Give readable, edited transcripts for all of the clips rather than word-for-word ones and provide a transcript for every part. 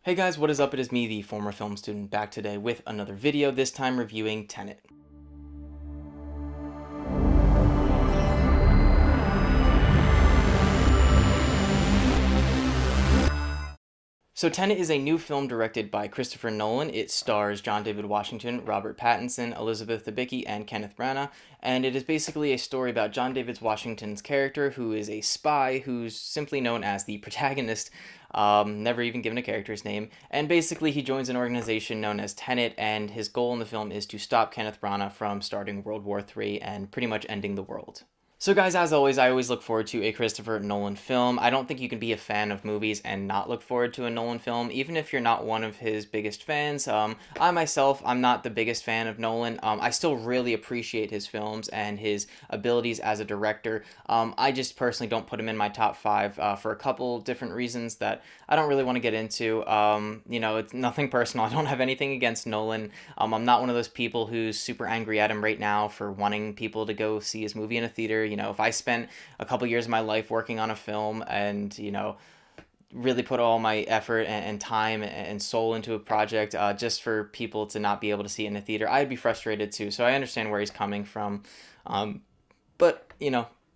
Hey guys, what is up? It is me, the former film student, back today with another video, this time reviewing Tenet. So Tenet is a new film directed by Christopher Nolan. It stars John David Washington, Robert Pattinson, Elizabeth Debicki, and Kenneth Branagh, and it is basically a story about John David Washington's character, who is a spy who's simply known as the protagonist, never even given a character's name, and basically he joins an organization known as Tenet, and his goal in the film is to stop Kenneth Branagh from starting World War III and pretty much ending the world. So, guys, as always, I always look forward to a Christopher Nolan film. I don't think you can be a fan of movies and not look forward to a Nolan film, even if you're not one of his biggest fans. I myself, I'm not the biggest fan of Nolan. I still really appreciate his films and his abilities as a director. I just personally don't put him in my top five for a couple different reasons that I don't really want to get into. It's nothing personal. I don't have anything against Nolan. I'm not one of those people who's super angry at him right now for wanting people to go see his movie in a theater. If I spent a couple years of my life working on a film and, really put all my effort and time and soul into a project just for people to not be able to see it in a theater, I'd be frustrated too. So I understand where he's coming from. But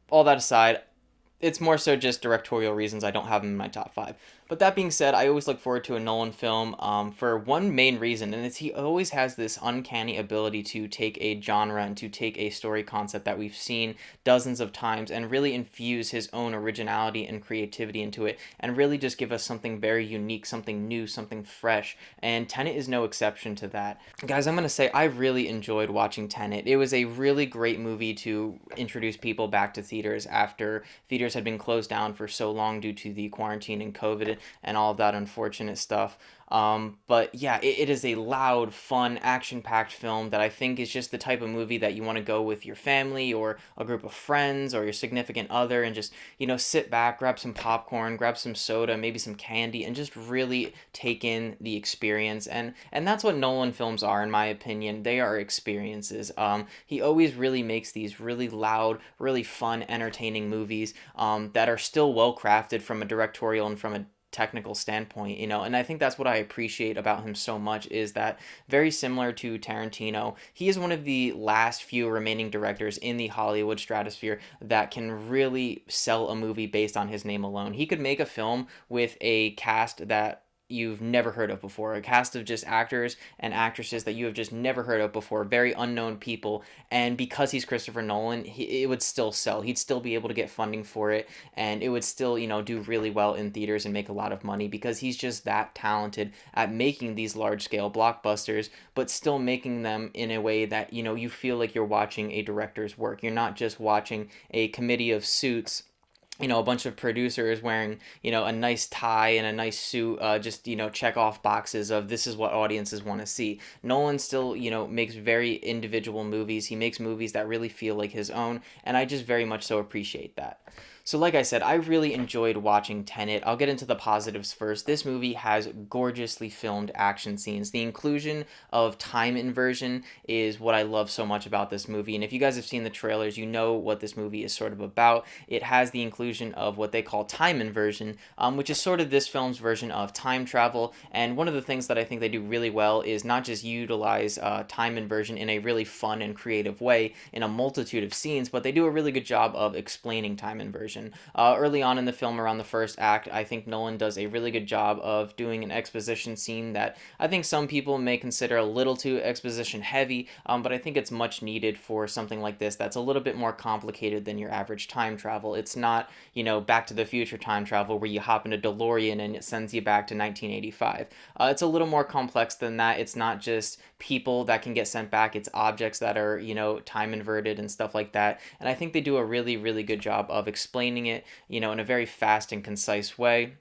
all that aside, it's more so just directorial reasons I don't have him in my top five. But that being said, I always look forward to a Nolan film for one main reason, and it's he always has this uncanny ability to take a genre and to take a story concept that we've seen dozens of times and really infuse his own originality and creativity into it and really just give us something very unique, something new, something fresh. And Tenet is no exception to that. Guys, I'm going to say I really enjoyed watching Tenet. It was a really great movie to introduce people back to theaters after theaters had been closed down for so long due to the quarantine and COVID and all of that unfortunate stuff. But yeah, it is a loud, fun, action-packed film that I think is just the type of movie that you want to go with your family or a group of friends or your significant other and just, sit back, grab some popcorn, grab some soda, maybe some candy, and just really take in the experience. And that's what Nolan films are, in my opinion. They are experiences. He always really makes these really loud, really fun, entertaining movies that are still well crafted from a directorial and from a technical standpoint, and I think that's what I appreciate about him so much is that, very similar to Tarantino, he is one of the last few remaining directors in the Hollywood stratosphere that can really sell a movie based on his name alone. He could make a film with a cast that you've never heard of before, a cast of just actors and actresses that you have just never heard of before, very unknown people, and because he's Christopher Nolan, it would still sell. He'd still be able to get funding for it, and it would still, do really well in theaters and make a lot of money because he's just that talented at making these large-scale blockbusters, but still making them in a way that, you feel like you're watching a director's work. You're not just watching a committee of suits, a bunch of producers wearing, a nice tie and a nice suit, just, check off boxes of this is what audiences want to see. Nolan still, makes very individual movies. He makes movies that really feel like his own, and I just very much so appreciate that. So like I said, I really enjoyed watching Tenet. I'll get into the positives first. This movie has gorgeously filmed action scenes. The inclusion of time inversion is what I love so much about this movie. And if you guys have seen the trailers, you know what this movie is sort of about. It has the inclusion of what they call time inversion, which is sort of this film's version of time travel. And one of the things that I think they do really well is not just utilize time inversion in a really fun and creative way in a multitude of scenes, but they do a really good job of explaining time inversion. Early on in the film, around the first act, I think Nolan does a really good job of doing an exposition scene that I think some people may consider a little too exposition heavy, but I think it's much needed for something like this that's a little bit more complicated than your average time travel. It's not, Back to the Future time travel where you hop in a DeLorean and it sends you back to 1985. It's a little more complex than that. It's not just people that can get sent back, it's objects that are, time inverted and stuff like that. And I think they do a really, really good job of explaining it, in a very fast and concise way.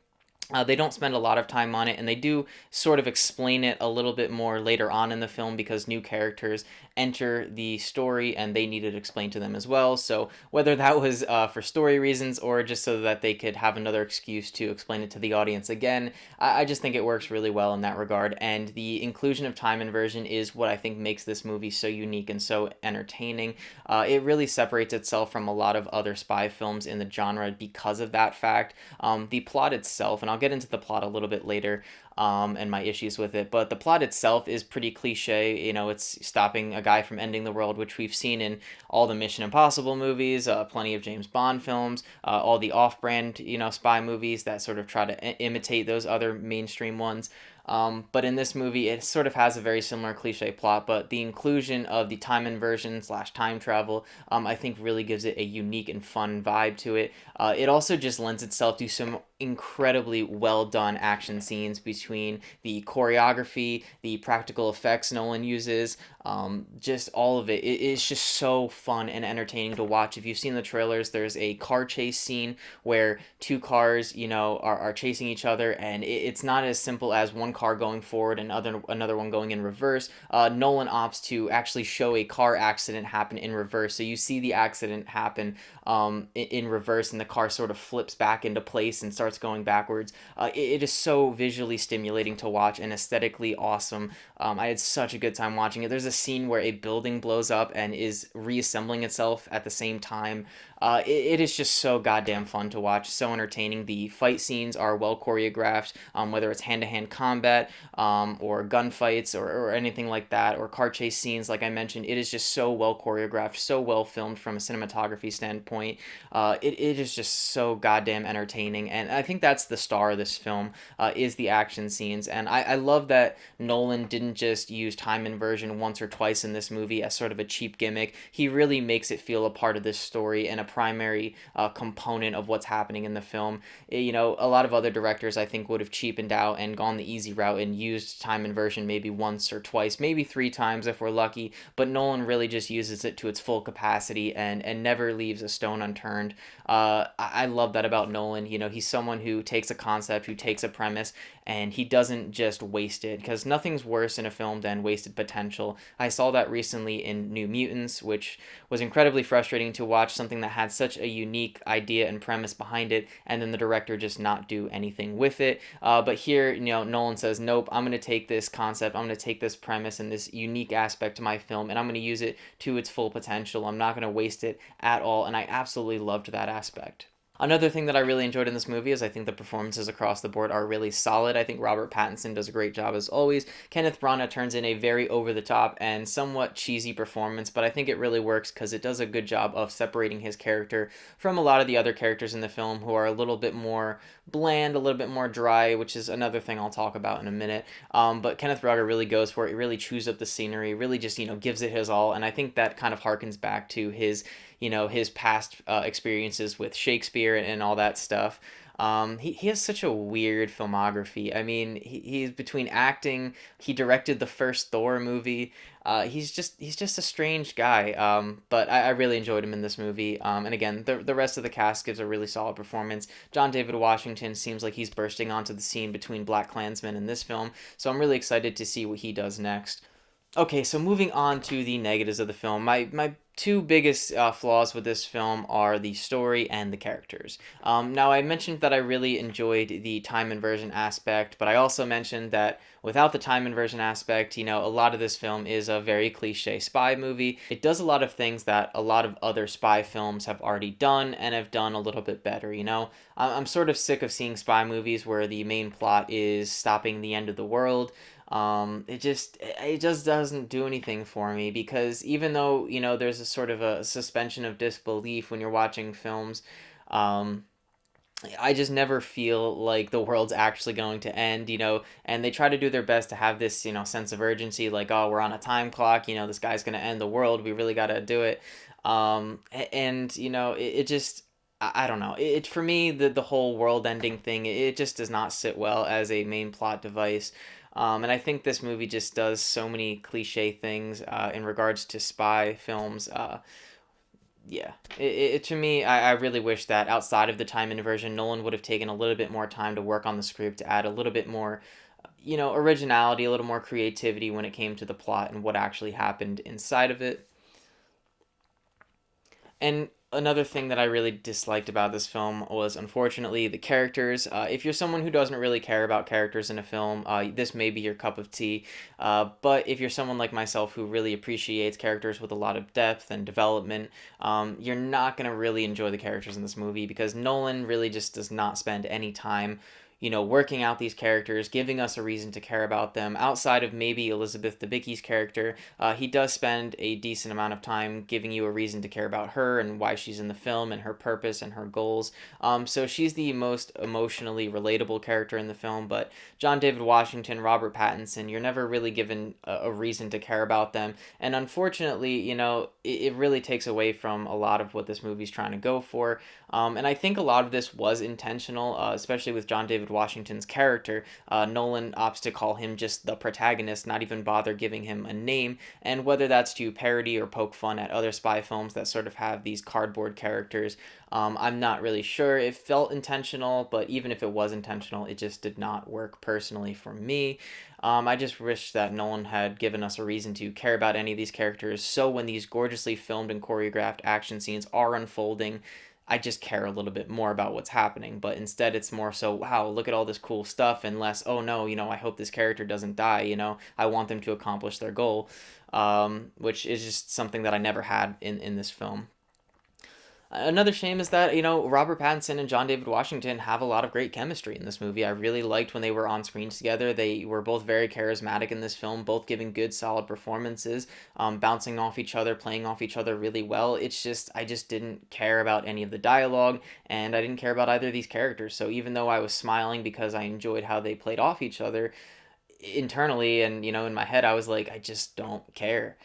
They don't spend a lot of time on it, and they do sort of explain it a little bit more later on in the film because new characters enter the story and they needed it explained to them as well. So whether that was for story reasons or just so that they could have another excuse to explain it to the audience again, I just think it works really well in that regard. And the inclusion of time inversion is what I think makes this movie so unique and so entertaining. It really separates itself from a lot of other spy films in the genre because of that fact. The plot itself, and I'll get into the plot a little bit later, and my issues with it. But the plot itself is pretty cliche. You know, it's stopping a guy from ending the world, which we've seen in all the Mission Impossible movies, plenty of James Bond films, all the off-brand, spy movies that sort of try to imitate those other mainstream ones. But in this movie, it sort of has a very similar cliche plot, but the inclusion of the time inversion slash time travel, I think really gives it a unique and fun vibe to it. It also just lends itself to some incredibly well done action scenes between the choreography, the practical effects Nolan uses, just all of it. It's just so fun and entertaining to watch. If you've seen the trailers, there's a car chase scene where two cars, are chasing each other, and it's not as simple as one car going forward and another one going in reverse. Nolan opts to actually show a car accident happen in reverse, so you see the accident happen in reverse, and the car sort of flips back into place and starts going backwards. It is so visually stimulating to watch and aesthetically awesome. I had such a good time watching it. There's a scene where a building blows up and is reassembling itself at the same time. It is just so goddamn fun to watch, so entertaining. The fight scenes are well choreographed, whether it's hand-to-hand combat, or gunfights, or anything like that, or car chase scenes, like I mentioned. It is just so well choreographed, so well filmed from a cinematography standpoint. It is just so goddamn entertaining, and I think that's the star of this film, is the action scenes. And I love that Nolan didn't just use time inversion once or twice in this movie as sort of a cheap gimmick. He really makes it feel a part of this story and a primary component of what's happening in the film. A lot of other directors, I think, would have cheapened out and gone the easy route and used time inversion maybe once or twice, maybe three times if we're lucky, but Nolan really just uses it to its full capacity and never leaves a stone unturned. I love that about Nolan. He's someone who takes a concept, who takes a premise, and he doesn't just waste it, because nothing's worse in a film than wasted potential. I saw that recently in New Mutants, which was incredibly frustrating to watch, something that had such a unique idea and premise behind it, and then the director just not do anything with it. But here, Nolan says, nope, I'm going to take this concept, I'm going to take this premise and this unique aspect to my film, and I'm going to use it to its full potential. I'm not going to waste it at all, and I absolutely loved that aspect. Another thing that I really enjoyed in this movie is I think the performances across the board are really solid. I think Robert Pattinson does a great job as always. Kenneth Branagh turns in a very over-the-top and somewhat cheesy performance, but I think it really works because it does a good job of separating his character from a lot of the other characters in the film who are a little bit more bland, a little bit more dry, which is another thing I'll talk about in a minute. But Kenneth Branagh really goes for it. He really chews up the scenery, really just, gives it his all, and I think that kind of harkens back to his past experiences with Shakespeare and all that stuff. He has such a weird filmography. I mean, he's between acting. He directed the first Thor movie. He's just a strange guy. But I really enjoyed him in this movie. And again, the rest of the cast gives a really solid performance. John David Washington seems like he's bursting onto the scene between BlacKkKlansman and this film, so I'm really excited to see what he does next. Okay, so moving on to the negatives of the film. My two biggest flaws with this film are the story and the characters. Now, I mentioned that I really enjoyed the time inversion aspect, but I also mentioned that without the time inversion aspect, a lot of this film is a very cliche spy movie. It does a lot of things that a lot of other spy films have already done and have done a little bit better. I'm sort of sick of seeing spy movies where the main plot is stopping the end of the world. It just doesn't do anything for me, because even though there's a sort of a suspension of disbelief when you're watching films, I just never feel like the world's actually going to end, and they try to do their best to have this, sense of urgency, like, oh, we're on a time clock, this guy's going to end the world, we really got to do it. And it just, I don't know. For me, the whole world ending thing, it just does not sit well as a main plot device. And I think this movie just does so many cliche things in regards to spy films. Yeah, to me, I really wish that outside of the time inversion, Nolan would have taken a little bit more time to work on the script, to add a little bit more, originality, a little more creativity when it came to the plot and what actually happened inside of it. And another thing that I really disliked about this film was, unfortunately, the characters. If you're someone who doesn't really care about characters in a film, this may be your cup of tea. But if you're someone like myself who really appreciates characters with a lot of depth and development, you're not going to really enjoy the characters in this movie, because Nolan really just does not spend any time working out these characters, giving us a reason to care about them. Outside of maybe Elizabeth Debicki's character, he does spend a decent amount of time giving you a reason to care about her and why she's in the film and her purpose and her goals. So she's the most emotionally relatable character in the film, but John David Washington, Robert Pattinson, you're never really given a reason to care about them. And unfortunately, it really takes away from a lot of what this movie's trying to go for. And I think a lot of this was intentional, especially with John David Washington's character. Nolan opts to call him just the protagonist, not even bother giving him a name. And whether that's to parody or poke fun at other spy films that sort of have these cardboard characters, I'm not really sure. It felt intentional, but even if it was intentional, it just did not work personally for me. I just wish that Nolan had given us a reason to care about any of these characters, so when these gorgeously filmed and choreographed action scenes are unfolding, I just care a little bit more about what's happening. But instead, it's more so, wow, look at all this cool stuff, and less, oh no, I hope this character doesn't die. I want them to accomplish their goal, which is just something that I never had in this film. Another shame is that, Robert Pattinson and John David Washington have a lot of great chemistry in this movie. I really liked when they were on screen together. They were both very charismatic in this film, both giving good, solid performances, bouncing off each other, playing off each other really well. It's just, I just didn't care about any of the dialogue, and I didn't care about either of these characters. So even though I was smiling because I enjoyed how they played off each other, internally and, in my head, I was like, I just don't care.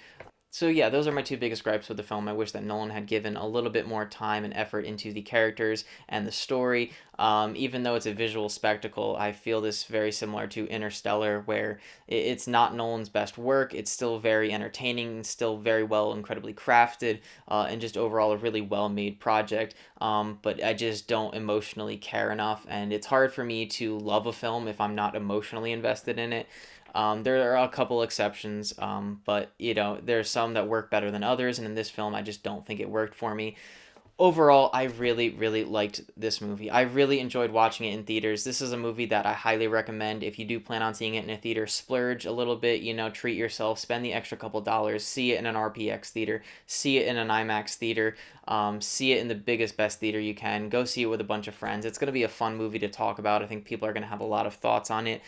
So yeah, those are my two biggest gripes with the film. I wish that Nolan had given a little bit more time and effort into the characters and the story. Even though it's a visual spectacle, I feel this very similar to Interstellar, where it's not Nolan's best work. It's still very entertaining, still very well, incredibly crafted, and just overall a really well-made project. But I just don't emotionally care enough, and it's hard for me to love a film if I'm not emotionally invested in it. There are a couple exceptions, but there's some that work better than others, and in this film, I just don't think it worked for me. Overall, I really, really liked this movie. I really enjoyed watching it in theaters. This is a movie that I highly recommend. If you do plan on seeing it in a theater, splurge a little bit, treat yourself, spend the extra couple dollars, see it in an RPX theater, see it in an IMAX theater, see it in the biggest, best theater you can. Go see it with a bunch of friends. It's going to be a fun movie to talk about. I think people are going to have a lot of thoughts on it.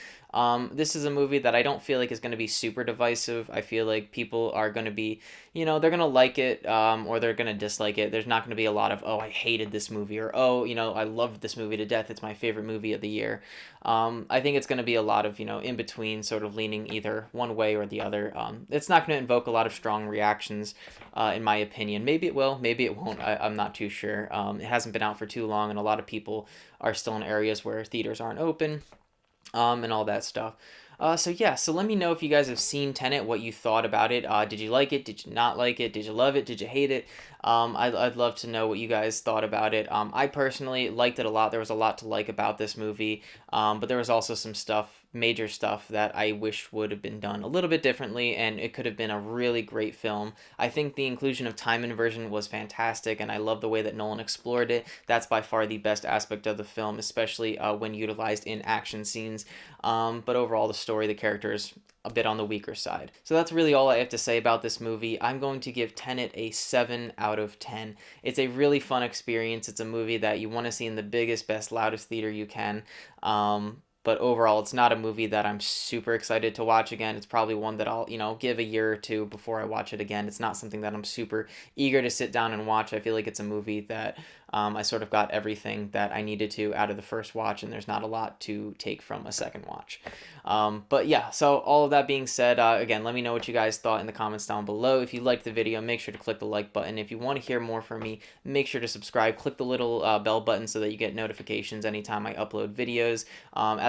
This is a movie that I don't feel like is going to be super divisive. I feel like people are going to be, they're going to like it, or they're going to dislike it. There's not going to be a lot of, oh, I hated this movie, or, oh, I loved this movie to death. It's my favorite movie of the year. I think it's going to be a lot of, in between, sort of leaning either one way or the other. It's not going to invoke a lot of strong reactions, in my opinion. Maybe it will, maybe it won't. I'm not too sure. It hasn't been out for too long, and a lot of people are still in areas where theaters aren't open, and all that stuff. So yeah, so let me know if you guys have seen Tenet, what you thought about it. Did you like it? Did you not like it? Did you love it? Did you hate it? I'd love to know what you guys thought about it. I personally liked it a lot. There was a lot to like about this movie, but there was also some major stuff that I wish would have been done a little bit differently, and it could have been a really great film. I think the inclusion of time inversion was fantastic, and I love the way that Nolan explored it. That's by far the best aspect of the film, especially when utilized in action scenes. But overall, the story, the characters, a bit on the weaker side. So that's really all I have to say about this movie. I'm going to give Tenet a 7 out of 10. It's a really fun experience. It's a movie that you want to see in the biggest, best, loudest theater you can. But overall, it's not a movie that I'm super excited to watch again. It's probably one that I'll, give a year or two before I watch it again. It's not something that I'm super eager to sit down and watch. I feel like it's a movie that I sort of got everything that I needed to out of the first watch, and there's not a lot to take from a second watch. But yeah, so all of that being said, again, let me know what you guys thought in the comments down below. If you liked the video, make sure to click the like button. If you want to hear more from me, make sure to subscribe. Click the little bell button so that you get notifications anytime I upload videos.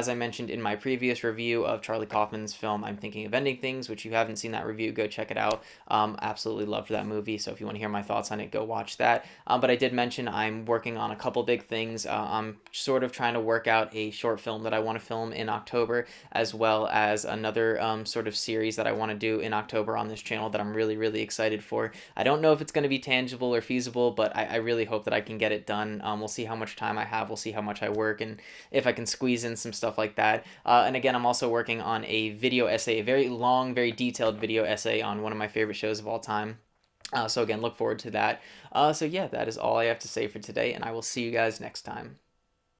As I mentioned in my previous review of Charlie Kaufman's film, I'm Thinking of Ending Things, which you haven't seen that review, go check it out. Absolutely loved that movie, so if you want to hear my thoughts on it, go watch that. But I did mention I'm working on a couple big things. I'm sort of trying to work out a short film that I want to film in October, as well as another sort of series that I want to do in October on this channel that I'm really, really excited for. I don't know if it's going to be tangible or feasible, but I really hope that I can get it done. We'll see how much time I have. We'll see how much I work, and if I can squeeze in some stuff like that. And again, I'm also working on a video essay, a very long, very detailed video essay on one of my favorite shows of all time. So again, look forward to that. So yeah, that is all I have to say for today, and I will see you guys next time.